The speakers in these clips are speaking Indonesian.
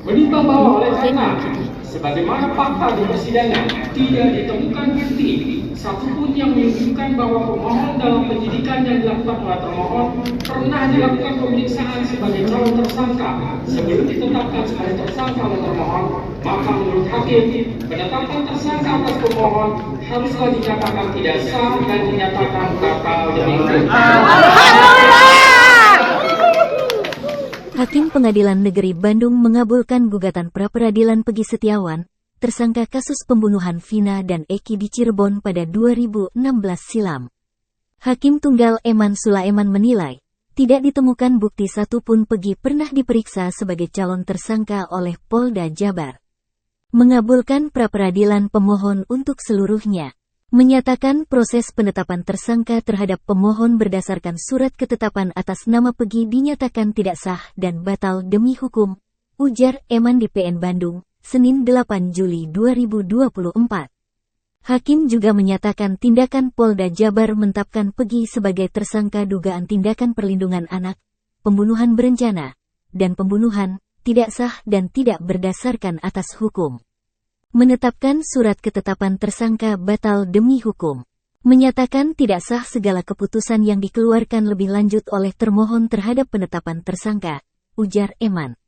Menimbang bahwa oleh karena sebagaimana fakta di persidangan tidak ditemukan bukti satupun yang menunjukkan bahwa pemohon dalam penyidikan yang dilakukan oleh termohon pernah dilakukan pemeriksaan sebagai calon tersangka sebelum ditetapkan sebagai tersangka oleh termohon, maka menurut hakim penetapan tersangka atas pemohon haruslah dinyatakan tidak sah dan dinyatakan batal demi hukum. Hakim Pengadilan Negeri Bandung mengabulkan gugatan pra-peradilan Peggy Setiawan, tersangka kasus pembunuhan Vina dan Eki di Cirebon pada 2016 silam. Hakim Tunggal Eman Sulaiman menilai, tidak ditemukan bukti satupun Peggy pernah diperiksa sebagai calon tersangka oleh Polda Jabar. Mengabulkan pra-peradilan pemohon untuk seluruhnya. Menyatakan proses penetapan tersangka terhadap pemohon berdasarkan surat ketetapan atas nama Peggy dinyatakan tidak sah dan batal demi hukum, ujar Eman di PN Bandung, Senin 8 Juli 2024. Hakim juga menyatakan tindakan Polda Jabar menetapkan Peggy sebagai tersangka dugaan tindakan perlindungan anak, pembunuhan berencana, dan pembunuhan, tidak sah dan tidak berdasarkan atas hukum. Menetapkan surat ketetapan tersangka batal demi hukum. Menyatakan tidak sah segala keputusan yang dikeluarkan lebih lanjut oleh termohon terhadap penetapan tersangka, ujar Eman.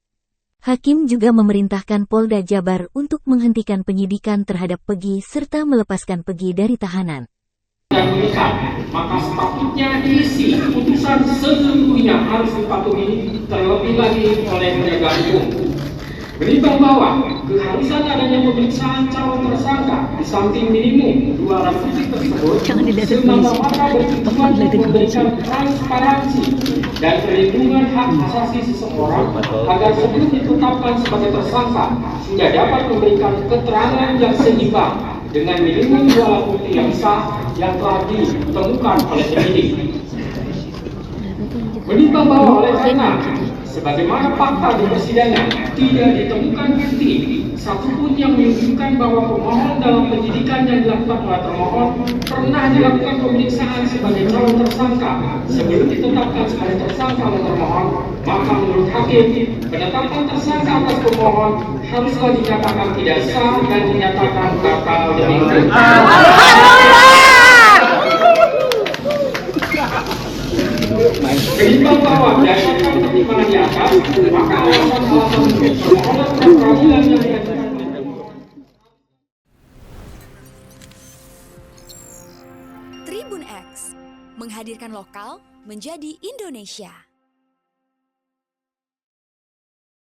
Hakim juga memerintahkan Polda Jabar untuk menghentikan penyidikan terhadap Peggy serta melepaskan Peggy dari tahanan. Maka sepatutnya isi putusan seluruhnya harus dipatuhi terlebih lagi oleh penegak hukum. Menimbang bahwa keharusan adanya pemeriksaan calon tersangka di samping minimum 2 alat bukti tersebut semata-mata bertujuan untuk memberikan transparansi dan perlindungan hak asasi seseorang agar sebelum ditetapkan sebagai tersangka sudah dapat memberikan keterangan yang seimbang dengan minimum 2 alat bukti yang sah yang telah ditemukan oleh penyidik. Menimbang bahwa oleh karena sebagaimana fakta di persidangan tidak ditemukan bukti satupun yang menunjukkan bahwa pemohon dalam penyidikan yang dilakukan oleh termohon pernah dilakukan pemeriksaan sebagai calon tersangka sebelum ditetapkan sebagai tersangka oleh termohon, maka menurut hakim penetapan tersangka atas pemohon haruslah dinyatakan tidak sah dan dinyatakan batal demi hukum. Menimbang bahwa berdasarkan pertimbangan di atas, maka alasan-alasan permohonan pra-peradilan yang diajukan Tribun X menghadirkan lokal menjadi Indonesia.